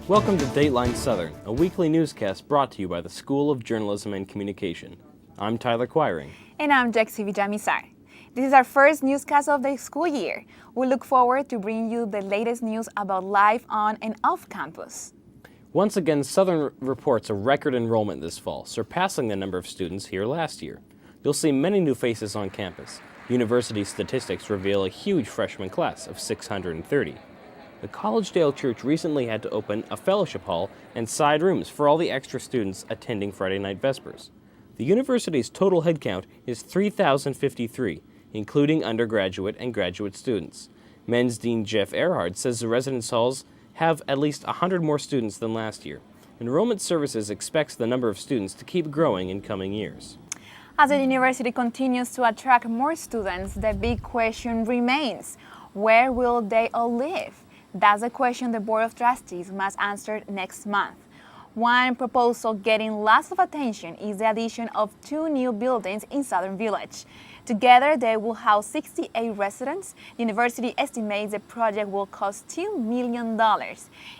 Welcome to Dateline Southern, a weekly newscast brought to you by the School of Journalism and Communication. I'm Tyler Quiring. And I'm Jexi Villamisar. This is our first newscast of the school year. We look forward to bringing you the latest news about life on and off campus. Once again, Southern reports a record enrollment this fall, surpassing the number of students here last year. You'll see many new faces on campus. University statistics reveal a huge freshman class of 630. The Collegedale Church recently had to open a fellowship hall and side rooms for all the extra students attending Friday night Vespers. The university's total headcount is 3,053, including undergraduate and graduate students. Men's Dean Jeff Earhart says the residence halls have at least 100 more students than last year. Enrollment Services expects the number of students to keep growing in coming years. As the university continues to attract more students, the big question remains: where will they all live? That's a question the Board of Trustees must answer next month. One proposal getting lots of attention is the addition of 2 new buildings in Southern Village. Together, they will house 68 residents. The university estimates the project will cost $2 million.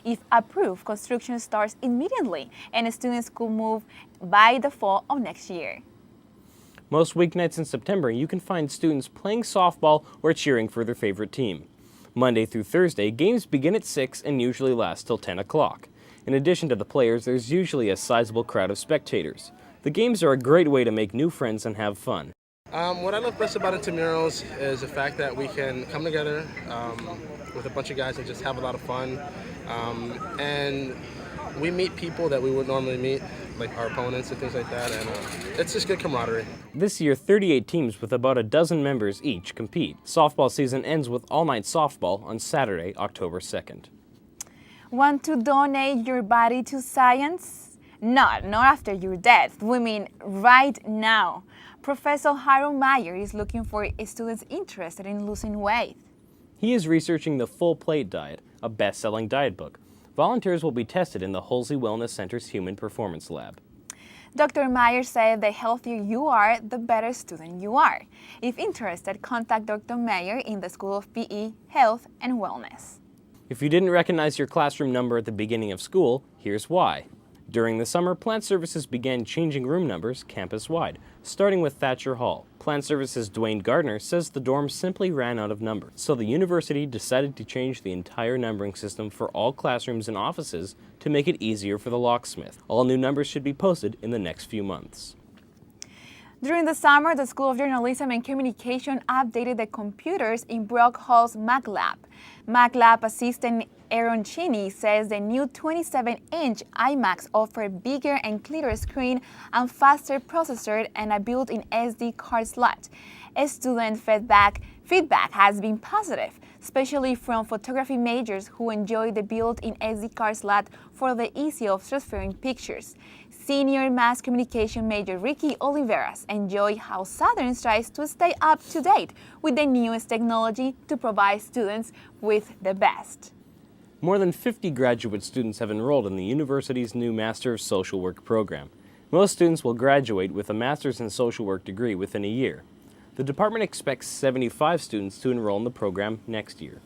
If approved, construction starts immediately, and students could move by the fall of next year. Most weeknights in September, you can find students playing softball or cheering for their favorite team. Monday through Thursday, games begin at 6 and usually last till 10 o'clock. In addition to the players, there's usually a sizable crowd of spectators. The games are a great way to make new friends and have fun. What I love best about intramurals is the fact that we can come together with a bunch of guys and just have a lot of fun. And we meet people that we would normally meet, like our opponents and things like that, and it's just good camaraderie. This year, 38 teams with about a dozen members each compete. Softball season ends with all-night softball on Saturday, October 2nd. Want to donate your body to science? Not after your death. We mean right now. Professor Harold Meyer is looking for students interested in losing weight. He is researching the Full Plate Diet, a best-selling diet book. Volunteers will be tested in the Halsey Wellness Center's Human Performance Lab. Dr. Meyer said the healthier you are, the better student you are. If interested, contact Dr. Meyer in the School of PE, Health, and Wellness. If you didn't recognize your classroom number at the beginning of school, here's why. During the summer, Plant Services began changing room numbers campus-wide, starting with Thatcher Hall. Plant Services' Dwayne Gardner says the dorm simply ran out of numbers, so the university decided to change the entire numbering system for all classrooms and offices to make it easier for the locksmith. All new numbers should be posted in the next few months. During the summer, the School of Journalism and Communication updated the computers in Brock Hall's Mac Lab. Mac Lab assistant Aaron Cheney says the new 27-inch iMacs offer a bigger and clearer screen and faster processor and a built-in SD card slot. Student feedback has been positive, especially from photography majors who enjoy the built-in SD card slot for the ease of transferring pictures. Senior mass communication major Ricky Oliveras enjoyed how Southern tries to stay up to date with the newest technology to provide students with the best. More than 50 graduate students have enrolled in the university's new Master of Social Work program. Most students will graduate with a Master's in Social Work degree within a year. The department expects 75 students to enroll in the program next year.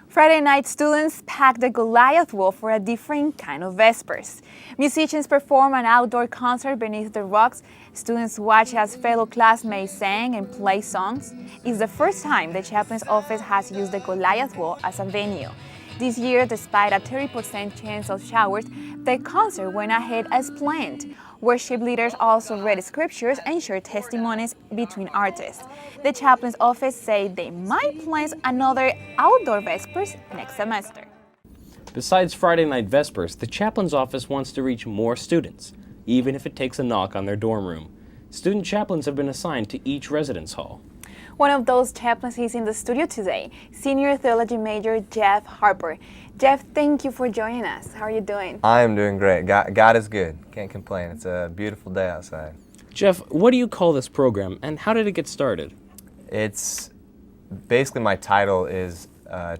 Friday night, students packed the Goliath Wall for a different kind of Vespers. Musicians perform an outdoor concert beneath the rocks. Students watch as fellow classmates sang and play songs. It's the first time the chaplain's office has used the Goliath Wall as a venue. This year, despite a 30% chance of showers, the concert went ahead as planned. Worship leaders also read scriptures and shared testimonies between artists. The chaplain's office said they might plan another outdoor Vespers next semester. Besides Friday night Vespers, the chaplain's office wants to reach more students, even if it takes a knock on their dorm room. Student chaplains have been assigned to each residence hall. One of those chaplains is in the studio today, Senior Theology Major Jeff Harper. Jeff, thank you for joining us. How are you doing? I am doing great. God is good. Can't complain. It's a beautiful day outside. Jeff, what do you call this program, and how did it get started? It's basically, my title is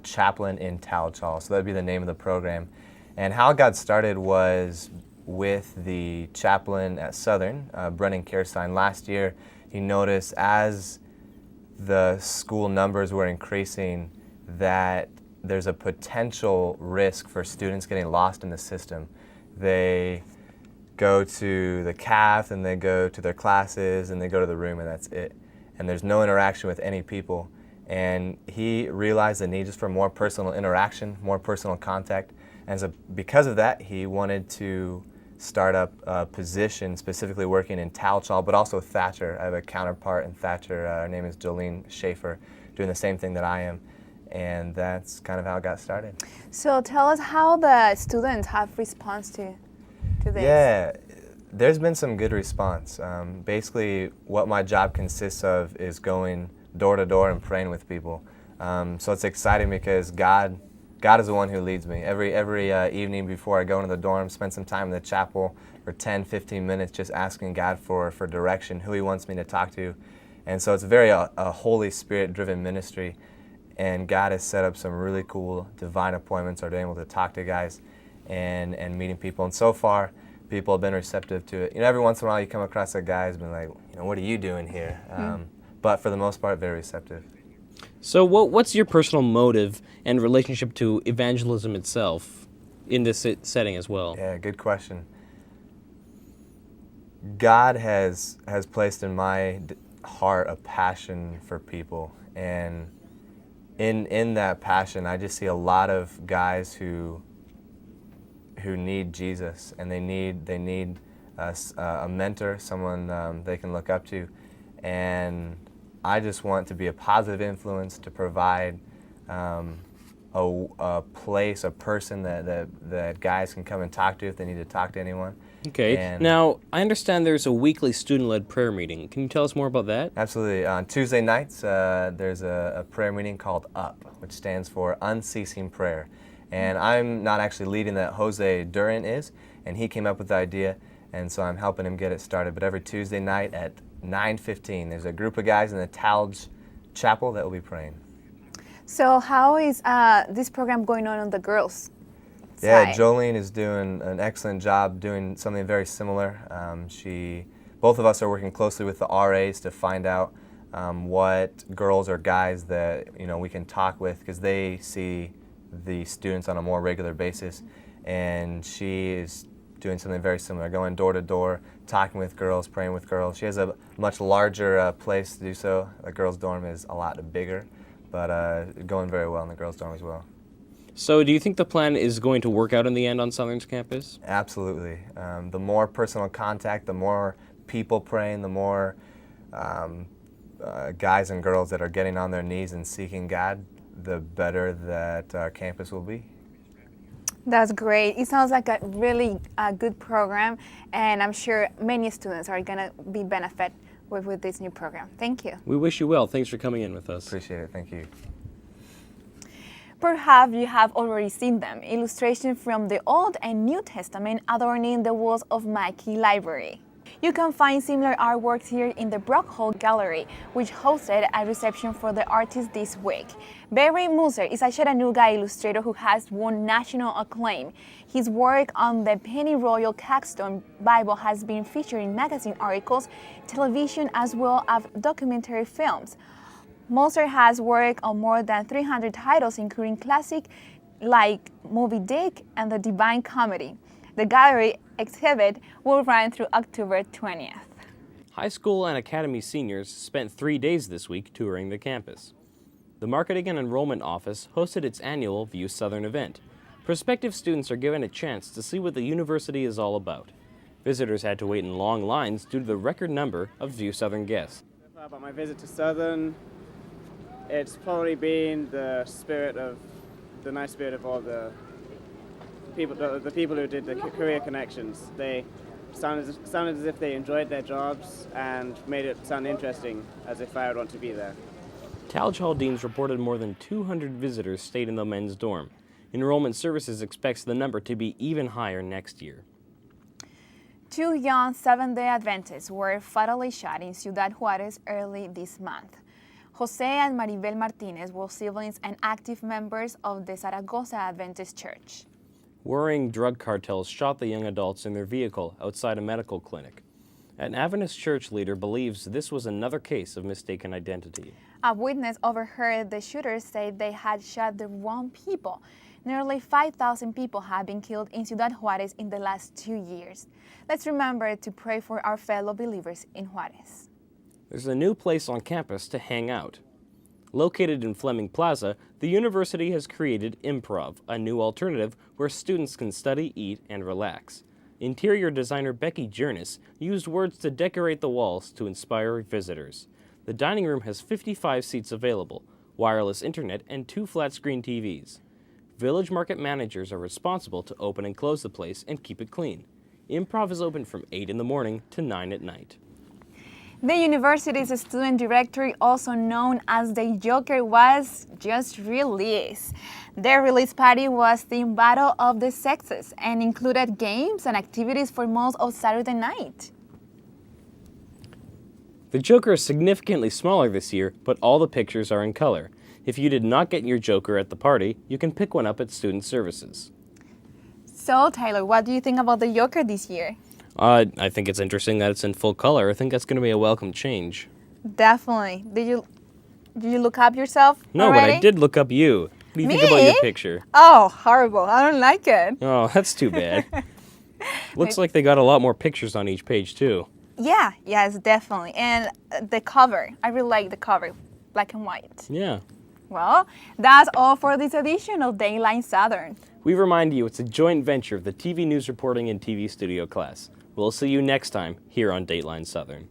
Chaplain in Towledge Hall, so that would be the name of the program. And how it got started was with the chaplain at Southern, Brennan Kerstein. Last year, he noticed as the school numbers were increasing that there's a potential risk for students getting lost in the system. They go to the caf and they go to their classes and they go to the room and that's it. And there's no interaction with any people. And he realized the need just for more personal interaction, more personal contact. And so because of that, he wanted to start up a position specifically working in Talchal, but also Thatcher. I have a counterpart in Thatcher. Her name is Jolene Schaefer, doing the same thing that I am. And that's kind of how it got started. So tell us how the students have response to this. Yeah, there's been some good response. Basically, what my job consists of is going door to door and praying with people. So it's exciting because God is the one who leads me. Every evening before I go into the dorm, spend some time in the chapel for 10, 15 minutes just asking God for direction, who He wants me to talk to. And so it's very a Holy Spirit-driven ministry. And God has set up some really cool divine appointments, or being able to talk to guys and meeting people. And so far, people have been receptive to it. Every once in a while you come across a guy who's been like, what are you doing here? But for the most part, very receptive. So what's your personal motive and relationship to evangelism itself in this setting as well? Yeah, good question. God has placed in my heart a passion for people, and in that passion, I just see a lot of guys who need Jesus, and they need a mentor, someone they can look up to, and I just want to be a positive influence to provide a place, a person that guys can come and talk to if they need to talk to anyone. Okay. And now, I understand there's a weekly student-led prayer meeting. Can you tell us more about that? Absolutely. On Tuesday nights, there's a prayer meeting called UP, which stands for Unceasing Prayer. And I'm not actually leading that. Jose Duran is, and he came up with the idea, and so I'm helping him get it started. But every Tuesday night at 9:15, there's a group of guys in the Talge Chapel that will be praying. So how is this program going on the girls' Yeah, side? Jolene is doing an excellent job doing something very similar. Both of us are working closely with the RAs to find out what girls or guys that we can talk with, because they see the students on a more regular basis, and she is doing something very similar, going door to door, talking with girls, praying with girls. She has a much larger place to do so. The girls' dorm is a lot bigger, but going very well in the girls' dorm as well. So do you think the plan is going to work out in the end on Southern's campus? Absolutely. The more personal contact, the more people praying, the more guys and girls that are getting on their knees and seeking God, the better that our campus will be. That's great. It sounds like a really good program, and I'm sure many students are going to be benefit with this new program. Thank you. We wish you well. Thanks for coming in with us. Appreciate it. Thank you. Perhaps you have already seen them, illustrations from the Old and New Testament adorning the walls of Mackey Library. You can find similar artworks here in the Brock Hall Gallery, which hosted a reception for the artists this week. Barry Moser is a Chattanooga illustrator who has won national acclaim. His work on the Pennyroyal Caxton Bible has been featured in magazine articles, television, as well as documentary films. Moser has worked on more than 300 titles, including classics like Moby Dick and The Divine Comedy. The gallery exhibit will run through October 20th. High school and academy seniors spent 3 days this week touring the campus. The Marketing and Enrollment Office hosted its annual View Southern event. Prospective students are given a chance to see what the university is all about. Visitors had to wait in long lines due to the record number of View Southern guests. About my visit to Southern, it's probably been the nice spirit of all the people who did the career connections. They sounded as if they enjoyed their jobs and made it sound interesting, as if I would want to be there. Talge Hall Deans reported more than 200 visitors stayed in the men's dorm. Enrollment Services expects the number to be even higher next year. 2 young Seventh-day Adventists were fatally shot in Ciudad Juarez early this month. Jose and Maribel Martinez were siblings and active members of the Zaragoza Adventist Church. Worrying drug cartels shot the young adults in their vehicle outside a medical clinic. An Adventist church leader believes this was another case of mistaken identity. A witness overheard the shooters say they had shot the wrong people. Nearly 5,000 people have been killed in Ciudad Juárez in the last 2 years. Let's remember to pray for our fellow believers in Juárez. There's a new place on campus to hang out. Located in Fleming Plaza, the university has created Improv, a new alternative where students can study, eat, and relax. Interior designer Becky Jernis used words to decorate the walls to inspire visitors. The dining room has 55 seats available, wireless internet, and 2 flat-screen TVs. Village Market managers are responsible to open and close the place and keep it clean. Improv is open from 8 in the morning to 9 at night. The university's student directory, also known as the Joker, was just released. Their release party was the Battle of the Sexes and included games and activities for most of Saturday night. The Joker is significantly smaller this year, but all the pictures are in color. If you did not get your Joker at the party, you can pick one up at Student Services. So, Tyler, what do you think about the Joker this year? I think it's interesting that it's in full color. I think that's going to be a welcome change. Definitely. Did you look up yourself No, already? but I did look up you. What do you think about Me? your picture? Oh, horrible. I don't like it. Oh, that's too bad. Looks like they got a lot more pictures on each page, too. Yeah, yes, definitely. And the cover. I really like the cover, black and white. Yeah. Well, that's all for this edition of Dateline Southern. We remind you it's a joint venture of the TV news reporting and TV studio class. We'll see you next time here on Dateline Southern.